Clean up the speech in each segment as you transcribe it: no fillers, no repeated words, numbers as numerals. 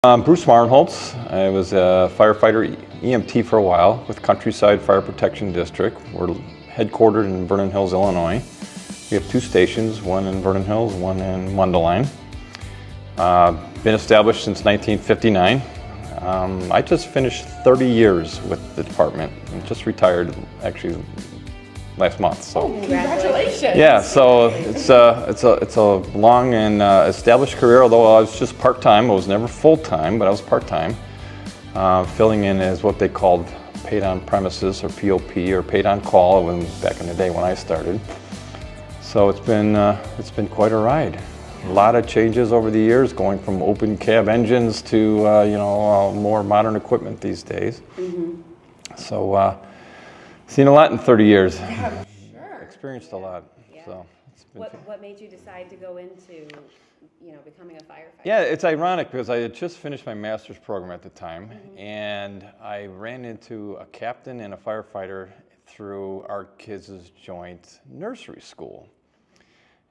Bruce Mahrenholz. I was a firefighter EMT for a while with Countryside Fire Protection District. We're headquartered in Vernon Hills, Illinois. We have two stations, one in Vernon Hills, one in Mundelein. Been established since 1959. I just finished 30 years with the department. I just retired actually last month. So. Congratulations! Yeah, so it's a long and established career. Although I was just part-time, I was never full-time, but I was part-time, filling in as what they called paid on premises or POP or paid on call back in the day when I started. So it's been quite a ride. A lot of changes over the years, going from open cab engines to more modern equipment these days. Mm-hmm. So. Seen a lot in 30 years. Yeah, sure. Experienced a lot. Yeah. So What made you decide to go into, becoming a firefighter? Yeah, it's ironic because I had just finished my master's program at the time, mm-hmm. and I ran into a captain and a firefighter through our kids' joint nursery school.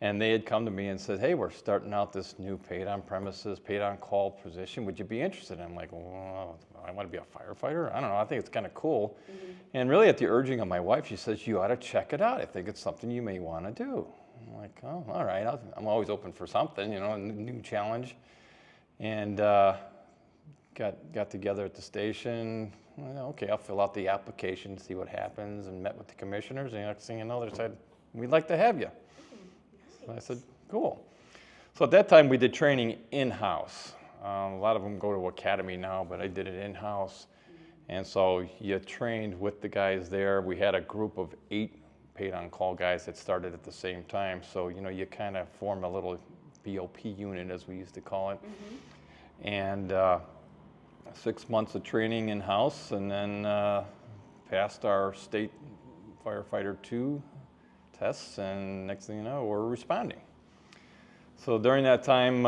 And they had come to me and said, "Hey, we're starting out this new paid on premises, paid on call position. Would you be interested?" And I'm like, "Well, I want to be a firefighter. I don't know. I think it's kind of cool." Mm-hmm. And really, at the urging of my wife, she says, "You ought to check it out. I think it's something you may want to do." I'm like, "Oh, all right. I'm always open for something, a new challenge." And got together at the station. Well, okay, I'll fill out the application, see what happens, and met with the commissioners. And the next thing you know, they said, "We'd like to have you." I said, "Cool." So at that time, we did training in-house. A lot of them go to academy now, but I did it in-house. And so you trained with the guys there. We had a group of 8 paid-on-call guys that started at the same time. So, you kind of form a little BOP unit, as we used to call it. Mm-hmm. And 6 months of training in-house, and then passed our state firefighter 2 tests, and next thing you know, we're responding. So during that time,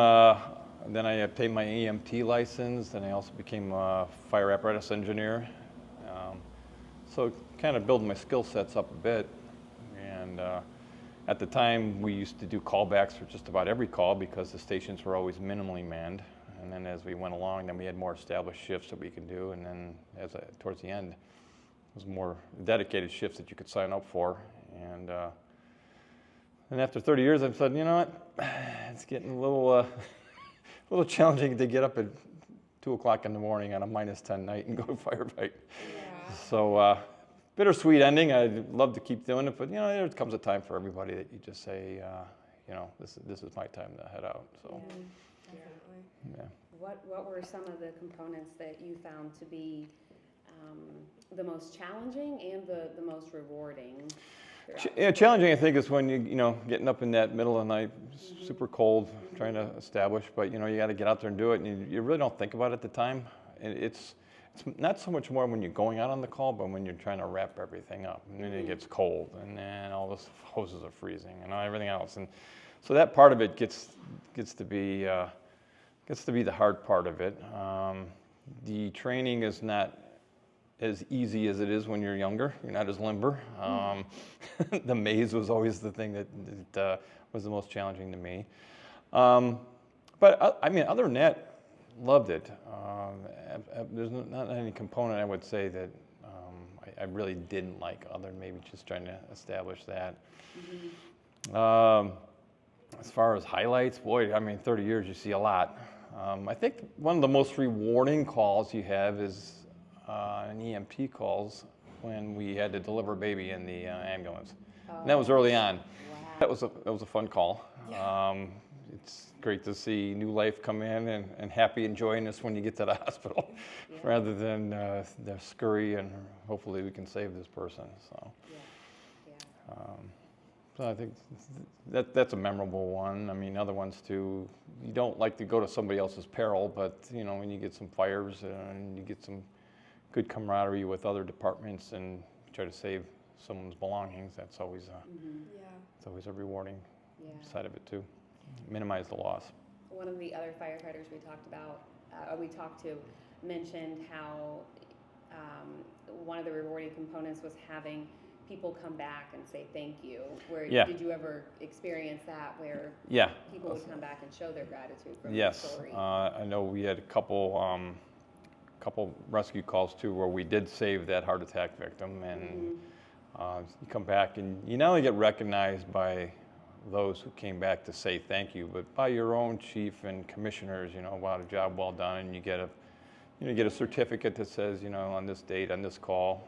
then I obtained my EMT license, and I also became a fire apparatus engineer. So kind of building my skill sets up a bit. And at the time, we used to do callbacks for just about every call because the stations were always minimally manned. And then as we went along, then we had more established shifts that we could do. And then towards the end, it was more dedicated shifts that you could sign up for. And after 30 years, I said, you know what, it's getting a little challenging to get up at 2 o'clock in the morning on a -10 night and go to firefight. Yeah. So bittersweet ending. I'd love to keep doing it, but there comes a time for everybody that you just say, this is my time to head out. So. Yeah, definitely. Yeah. What were some of the components that you found to be the most challenging and the most rewarding? Yeah, challenging, I think, is when getting up in that middle of the night, mm-hmm. super cold, mm-hmm. trying to establish, but you got to get out there and do it, and you really don't think about it at the time. And it's not so much more when you're going out on the call, but when you're trying to wrap everything up, and then it gets cold, and then all the hoses are freezing, and everything else, and so that part of it gets to be the hard part of it. The training is not as easy as it is when you're younger. You're not as limber. The maze was always the thing that was the most challenging to me. But other than that, loved it. There's not any component I would say that I really didn't like, other than maybe just trying to establish that. Mm-hmm. As far as highlights, boy, 30 years, you see a lot. I think one of the most rewarding calls you have is an EMT calls when we had to deliver a baby in the ambulance. Oh. And that was early on. Wow. That was a fun call. Yeah. It's great to see new life come in and happy enjoying this when you get to the hospital, yeah. rather than the scurry and hopefully we can save this person. So, yeah. So I think that's a memorable one. Other ones too. You don't like to go to somebody else's peril, but when you get some fires and you get some good camaraderie with other departments and try to save someone's belongings, that's always it's always a rewarding side of it too. Minimize the loss. One of the other firefighters we talked to mentioned how one of the rewarding components was having people come back and say thank you. Where Yeah. did you ever experience that where Yeah. people would come back and show their gratitude for the Yes. story? I know we had a couple rescue calls too where we did save that heart attack victim, and you come back and you not only get recognized by those who came back to say thank you, but by your own chief and commissioners, wow, a job well done, and you get a certificate that says, on this date, on this call,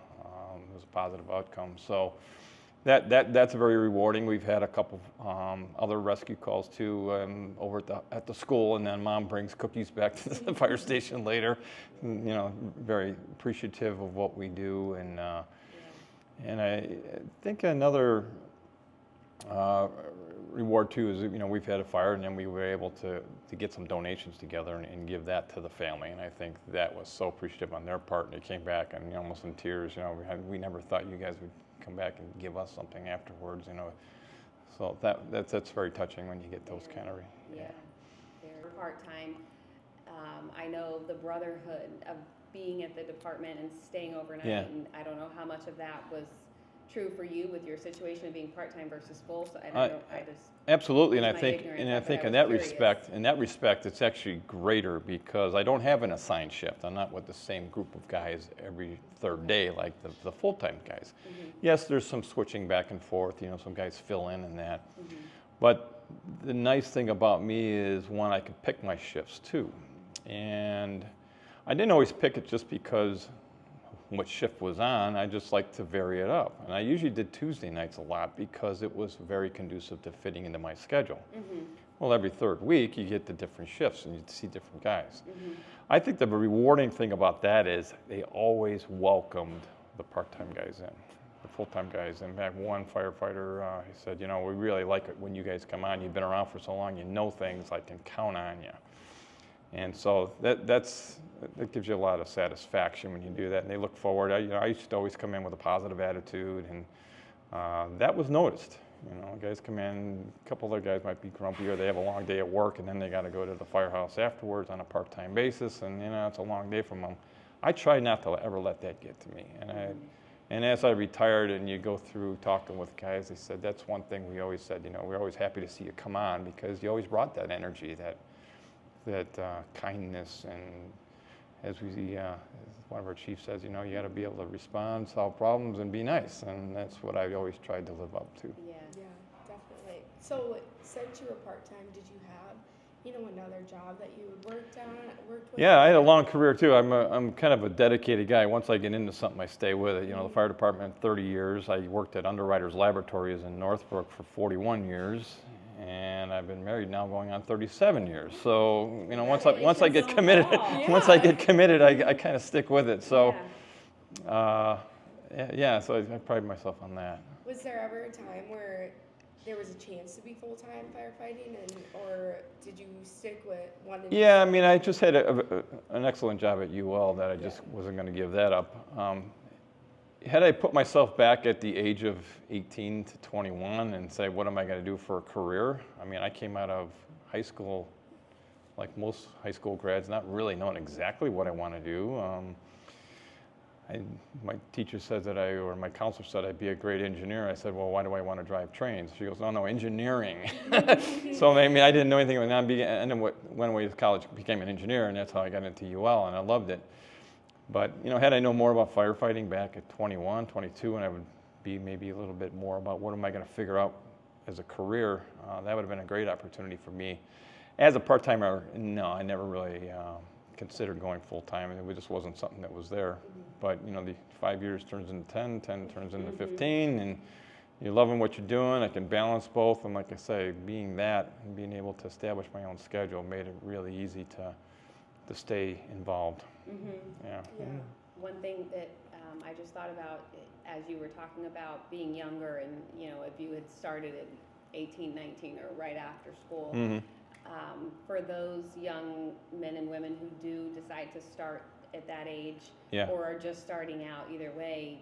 it was a positive outcome. So that's very rewarding. We've had a couple other rescue calls too over at the school, and then mom brings cookies back to the fire station later. Very appreciative of what we do, and I think another reward too is we've had a fire, and then we were able to get some donations together and give that to the family, and I think that was so appreciative on their part, and they came back and almost in tears. We never thought you guys would come back and give us something afterwards. So that's very touching when you get those kind of They're part-time. I know the brotherhood of being at the department and staying overnight, and I don't know how much of that was true for you with your situation of being part-time versus full. So I just absolutely, and I my think ignorance, but I in was that curious. respect, it's actually greater because I don't have an assigned shift. I'm not with the same group of guys every third day like the full-time guys. Yes, there's some switching back and forth. Some guys fill in and that. But the nice thing about me is, one, I can pick my shifts too, and I didn't always pick it just because what shift was on. I just like to vary it up, and I usually did Tuesday nights a lot because it was very conducive to fitting into my schedule. Well, every third week you get the different shifts and you see different guys. I think the rewarding thing about that is they always welcomed the part-time guys in, the full-time guys. In fact, one firefighter, he said, we really like it when you guys come on. You've been around for so long, you know things, I can count on you. And so that gives you a lot of satisfaction when you do that, and they look forward. I used to always come in with a positive attitude, and that was noticed. Guys come in, a couple other guys might be grumpy, or they have a long day at work, and then they got to go to the firehouse afterwards on a part-time basis, and it's a long day from them. I try not to ever let that get to me. And as I retired, and you go through talking with guys, they said that's one thing we always said. We're always happy to see you come on because you always brought that energy, that kindness, and as one of our chiefs says, you got to be able to respond, solve problems, and be nice, and that's what I always tried to live up to. Yeah, definitely. So since you were part-time, did you have, another job that you worked with? Yeah, I had a long career too. I'm kind of a dedicated guy. Once I get into something, I stay with it. The fire department, 30 years. I worked at Underwriters Laboratories in Northbrook for 41 years. And I've been married now going on 37 years. So, once I get committed, I kind of stick with it. So, so I pride myself on that. Was there ever a time where there was a chance to be full-time firefighting, or did you stick with one? Yeah, I just had an excellent job at UL that I just wasn't going to give that up. Had I put myself back at the age of 18 to 21 and say, what am I going to do for a career? I came out of high school, like most high school grads, not really knowing exactly what I want to do. My teacher said or my counselor said I'd be a great engineer. I said, well, why do I want to drive trains? She goes, no, engineering. So, I didn't know anything about it. And then went away to college, became an engineer, and that's how I got into UL, and I loved it. But, had I known more about firefighting back at 21, 22, and I would be maybe a little bit more about what am I going to figure out as a career, that would have been a great opportunity for me. As a part-timer, no, I never really considered going full-time. It just wasn't something that was there. But, the 5 years turns into 10 turns into 15, and you're loving what you're doing. I can balance both, and like I say, being that and being able to establish my own schedule made it really easy to stay involved. Yeah. One thing that I just thought about as you were talking about being younger, and if you had started at 18, 19, or right after school, for those young men and women who do decide to start at that age, or are just starting out, either way,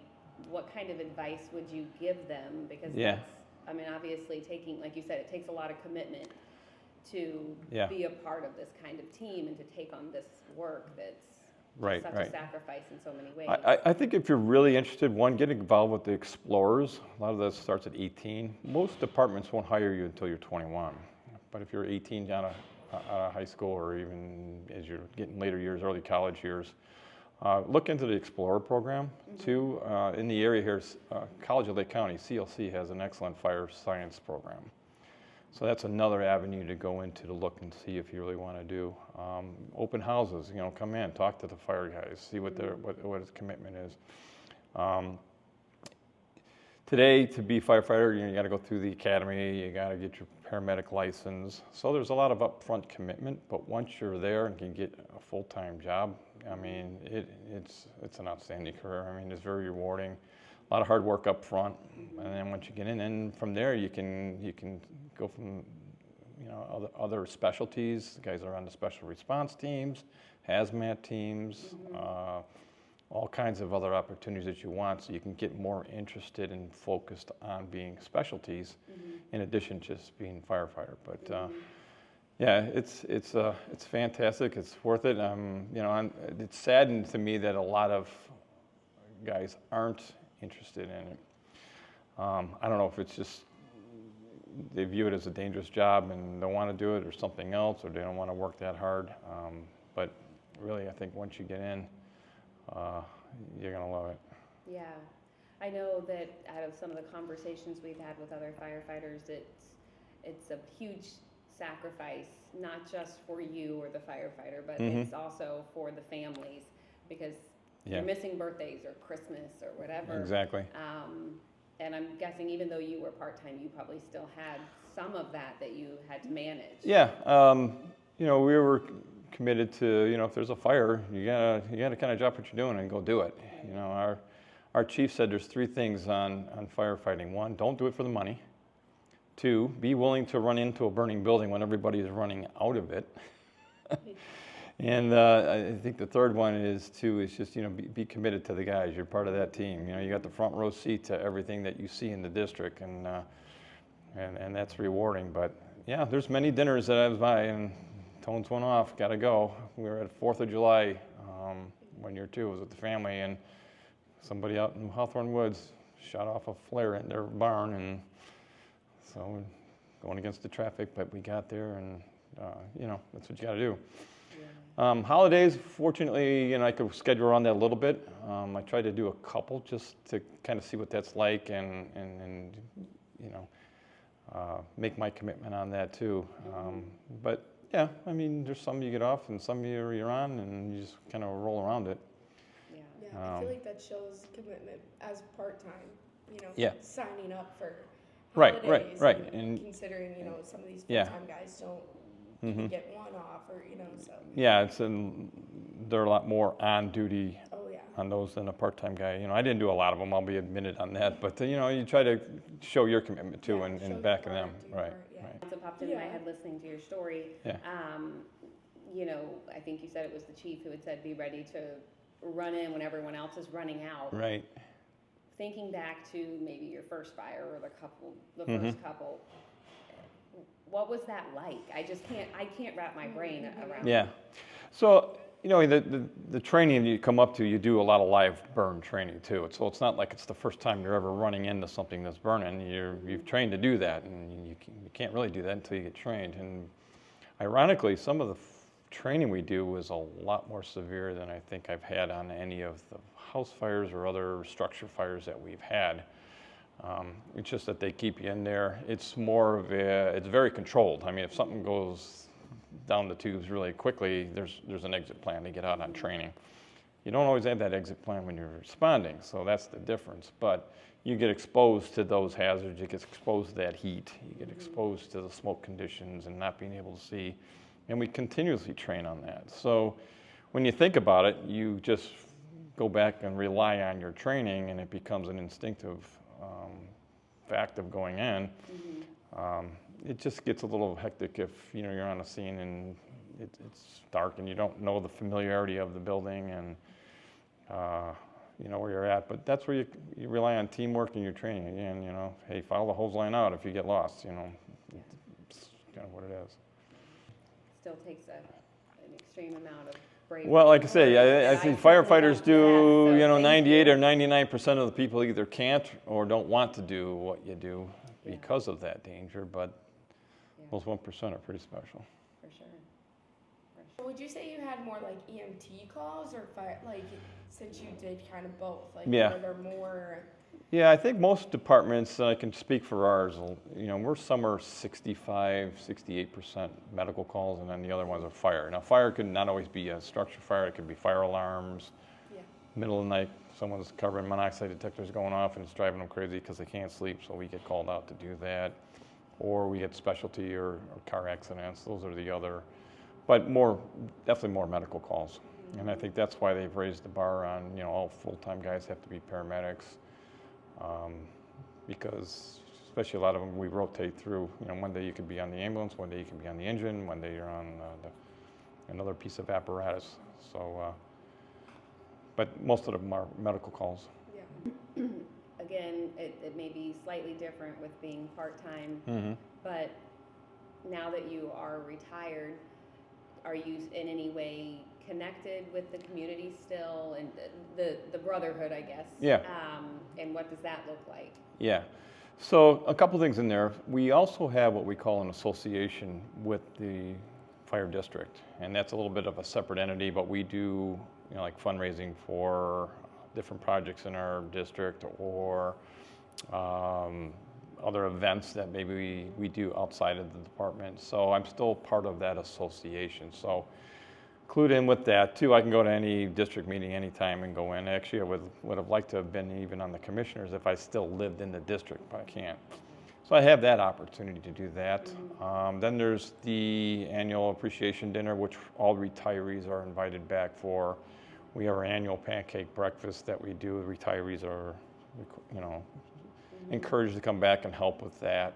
what kind of advice would you give them? Because that's, obviously taking, like you said, it takes a lot of commitment to be a part of this kind of team and to take on this work that's Right, such right. a sacrifice in so many ways. I think if you're really interested, one, get involved with the Explorers. A lot of that starts at 18. Most departments won't hire you until you're 21. But if you're 18 out of high school, or even as you're getting later years, early college years, look into the Explorer program. Too, in the area here, College of Lake County, CLC, has an excellent fire science program. So that's another avenue to go into to look and see if you really want to do. Open houses, come in, talk to the fire guys, see what what his commitment is. Today, to be a firefighter, you got to go through the academy, you got to get your paramedic license. So there's a lot of upfront commitment, but once you're there and can get a full-time job, I mean, it's an outstanding career. I mean, it's very rewarding. A lot of hard work up front, and then once you get in, and from there you can go from other specialties. The guys are on the special response teams, hazmat teams, all kinds of other opportunities that you want, so you can get more interested and focused on being specialties, in addition to just being firefighter. But yeah, it's fantastic. It's worth it. It's saddened to me that a lot of guys aren't interested in it. I don't know if it's just they view it as a dangerous job and don't want to do it, or something else, or they don't want to work that hard. But really, I think once you get in, you're going to love it. Yeah. I know that out of some of the conversations we've had with other firefighters, it's a huge sacrifice, not just for you or the firefighter, but it's also for the families, because you're missing birthdays or Christmas or whatever. Exactly. And I'm guessing even though you were part-time, you probably still had some of that you had to manage. Yeah. We were committed to, if there's a fire, you gotta kind of drop what you're doing and go do it. Our chief said there's 3 things on firefighting. 1, don't do it for the money. 2, be willing to run into a burning building when everybody is running out of it. And I think the third one is just, be committed to the guys. You're part of that team. You got the front row seat to everything that you see in the district, and that's rewarding. But yeah, there's many dinners that I was by, and tones went off, gotta go. We were at 4th of July 1 year too. I was with the family, and somebody out in Hawthorne Woods shot off a flare in their barn, and so we're going against the traffic, but we got there, and that's what you gotta do. Holidays, fortunately, I could schedule around that a little bit. I tried to do a couple just to kind of see what that's like, and make my commitment on that too. But yeah, I mean, there's some you get off and some you're on, and you just kind of roll around it. Yeah, I feel like that shows commitment as part-time, signing up for Right. holidays And considering, some of these full-time guys don't even get one off, or, so. Yeah, they're a lot more on duty Oh, on those than a part-time guy. I didn't do a lot of them, I'll be admitted on that, but you try to show your commitment too, and back them. Right. So popped into my head listening to your story. Yeah. I think you said it was the chief who had said, be ready to run in when everyone else is running out. Right. Thinking back to maybe your first fire or the first couple, what was that like? I can't wrap my brain around it. Yeah. So, the training you come up to, you do a lot of live burn training too. So it's not like it's the first time you're ever running into something that's burning. You've trained to do that, and you can't really do that until you get trained. And ironically, some of the training we do was a lot more severe than I think I've had on any of the house fires or other structure fires that we've had. It's just that they keep you in there. It's it's very controlled. I mean, if something goes down the tubes really quickly, there's an exit plan to get out on training. You don't always have that exit plan when you're responding, so that's the difference. But you get exposed to those hazards, you get exposed to that heat, you get exposed to the smoke conditions and not being able to see, and we continuously train on that. So when you think about it, you just go back and rely on your training, and it becomes an instinctive fact of going in. It just gets a little hectic if you're on a scene and it's dark and you don't know the familiarity of the building and where you're at. But that's where you rely on teamwork and your training again. Hey, follow the hose line out if you get lost. It's kind of what it is. Still takes an extreme amount of brave. Well, like I say, I think firefighters do, so you know, thank 98 you. or 99% of the people either can't or don't want to do what you do Yeah. because of that danger, but Yeah, those 1% are pretty special. for sure. Would you say you had more like EMT calls or fire, like since you did kind of both? Like Yeah. were there more? Yeah, I think most departments, I can speak for ours, you know, we're somewhere 65, 68% medical calls, and then the other ones are fire. Now, fire could not always be a structure fire, it could be fire alarms. Yeah. Middle of the night, someone's carbon monoxide detectors going off and it's driving them crazy because they can't sleep, so we get called out to do that. Or we get specialty or car accidents, those are the other, but definitely more medical calls. And I think that's why they've raised the bar on, you know, all full-time guys have to be paramedics. Because especially a lot of them, we rotate through, you know, one day you could be on the ambulance, one day you can be on the engine, one day you're on another piece of apparatus. So, but most of them are medical calls. Yeah. Again, it may be slightly different with being part-time, Mm-hmm. but now that you are retired, are you in any way connected with the community still and the brotherhood, I guess? Yeah. And what does that look like? Yeah. So a couple things in there. We also have what we call an association with the fire district, and that's a little bit of a separate entity, but we do, you know, like fundraising for different projects in our district or other events that maybe we do outside of the department. So I'm still part of that association. So include in with that too. I can go to any district meeting anytime and go in. Actually, I would have liked to have been even on the commissioners if I still lived in the district, but I can't. So I have that opportunity to do that. Then there's the annual appreciation dinner, which all retirees are invited back for. We have our annual pancake breakfast that we do. Retirees are, you know, encouraged to come back and help with that.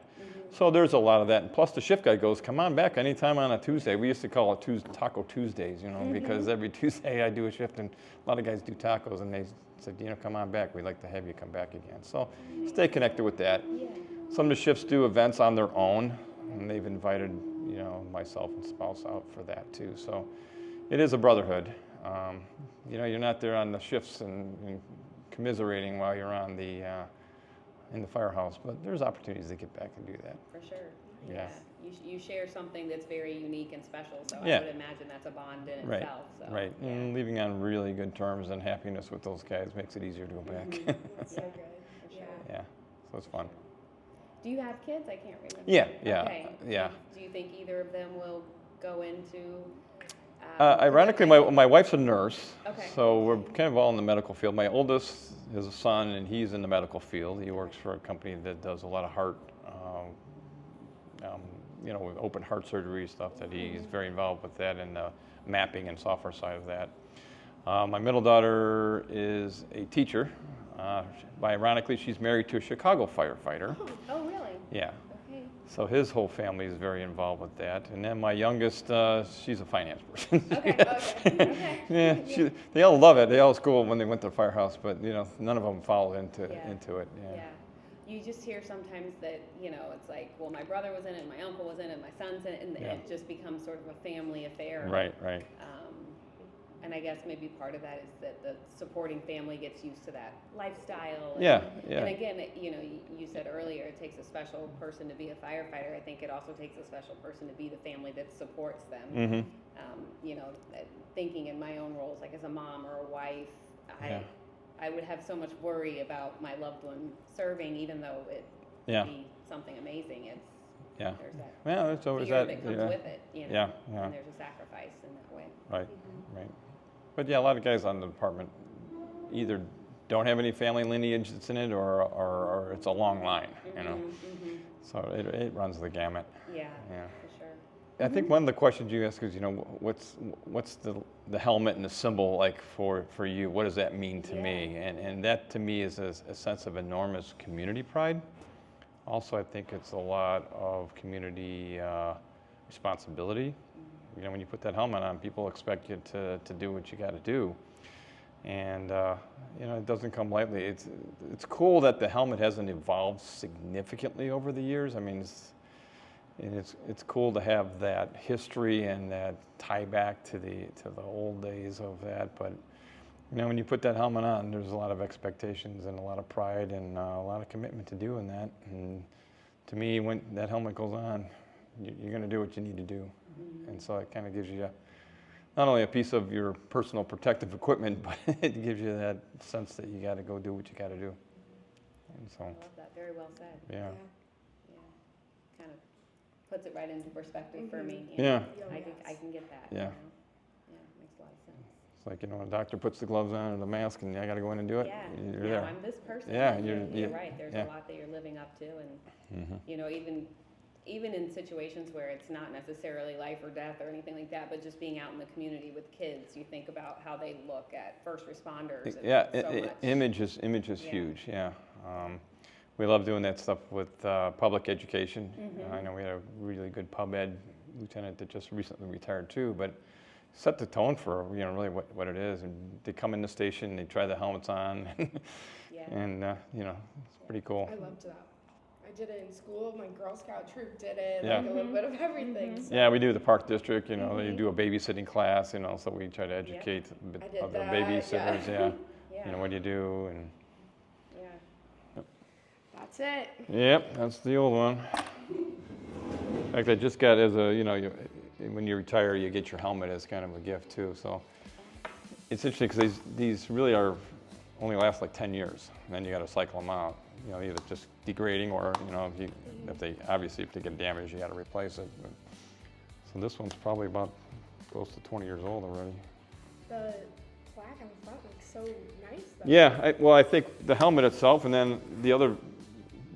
So there's a lot of that. And plus the shift guy goes, come on back anytime on a Tuesday. We used to call it Taco Tuesdays, you know, because every Tuesday I do a shift and a lot of guys do tacos and they said, you know, come on back. We'd like to have you come back again. So stay connected with that. Yeah. Some of the shifts do events on their own and they've invited, you know, myself and spouse out for that too. So it is a brotherhood. You know, you're not there on the shifts and commiserating while you're on the in the firehouse, but there's opportunities to get back and do that. For sure. Yeah. You share something that's very unique and special, so Yeah. I would imagine that's a bond in Right. itself. So, Right, Yeah. and leaving on really good terms and happiness with those guys makes it easier to go back. That's so good. For sure. Yeah, so it's fun. Do you have kids? I can't remember. Yeah, Okay. yeah. Do you think either of them will go into? Ironically, my wife's a nurse, Okay. so we're kind of all in the medical field. My oldest is a son, and he's in the medical field. He works for a company that does a lot of heart, you know, with open heart surgery stuff. That he's very involved with that and the mapping and software side of that. My middle daughter is a teacher. Ironically, she's married to a Chicago firefighter. Oh, really? Yeah. Okay. So his whole family is very involved with that. And then my youngest, she's a finance person. Okay. Okay. Yeah, they all love it. They all school when they went to the firehouse, but you know, none of them fall into it. Yeah. Yeah. You just hear sometimes that, you know, it's like, well, my brother was in it, my uncle was in it, my son's in it, and Yeah. it just becomes sort of a family affair. Right. And I guess maybe part of that is that the supporting family gets used to that lifestyle. And, Yeah. And again, you know, you said earlier it takes a special person to be a firefighter. I think it also takes a special person to be the family that supports them. Mm-hmm. You know, thinking in my own roles, like as a mom or a wife, I would have so much worry about my loved one serving, even though it would be something amazing. It's there's that there's always fear that. that comes with it, you know. Yeah. And there's a sacrifice in that way. Right. But yeah, a lot of guys on the department either don't have any family lineage that's in it, or it's a long line, you know. So it runs the gamut. Yeah. Yeah. For sure. I think one of the questions you ask is, you know, what's the helmet and the symbol like for you? What does that mean to me? And that to me is a sense of enormous community pride. Also, I think it's a lot of community responsibility. You know, when you put that helmet on, people expect you to do what you got to do. And, you know, it doesn't come lightly. It's cool that the helmet hasn't evolved significantly over the years. I mean, And it's cool to have that history and that tie back to the old days of that. But you know, when you put that helmet on, there's a lot of expectations and a lot of pride and a lot of commitment to doing that. And to me, when that helmet goes on, you're going to do what you need to do. And so it kind of gives you not only a piece of your personal protective equipment, but it gives you that sense that you got to go do what you got to do. And so, I love that. Very well said. yeah. Yeah. Kind of puts it right into perspective for me. you Yeah. know. I can get that. Yeah. You know? Yeah, it makes a lot of sense. It's like, you know, when a doctor puts the gloves on and the mask and I got to go in and do it, Yeah. you're Now there. I'm this person. Yeah, and you're- right. There's yeah. a lot that you're living up to, and Mhm. you know, even in situations where it's not necessarily life or death or anything like that, but just being out in the community with kids, you think about how they look at first responders. And Yeah, so much. image is Yeah. huge, yeah. We love doing that stuff with public education. I know we had a really good pub ed lieutenant that just recently retired too, but set the tone for, you know, really what it is. And they come in the station, they try the helmets on, Yeah. and, you know, it's pretty cool. I loved that. I did it in school. My Girl Scout troop did it. Yeah. Like a little bit of everything. So. Yeah, we do the park district, you know, they do a babysitting class, you know, so we try to educate I did other that, babysitters, yeah. Yeah. You know, what do you do? And Yeah. That's it. yep, that's the old one. In fact, I just got as a, you know, when you retire, you get your helmet as kind of a gift too. So it's interesting because these really only last like 10 years, and then you got to cycle them out. You know, either just degrading or, you know, if they get damaged, you got to replace it. But, so this one's probably about close to 20 years old already. The plaque on the front looks so nice. Though. Yeah, well, I think the helmet itself, and then the other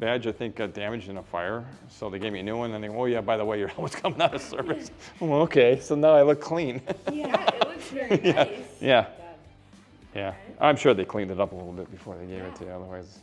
badge, I think, got damaged in a fire. So they gave me a new one, and they go, oh yeah, by the way, your helmet's coming out of service. Well, okay, so now I look clean. Yeah, it looks very nice. Yeah, God. yeah. I'm sure they cleaned it up a little bit before they gave it to you, otherwise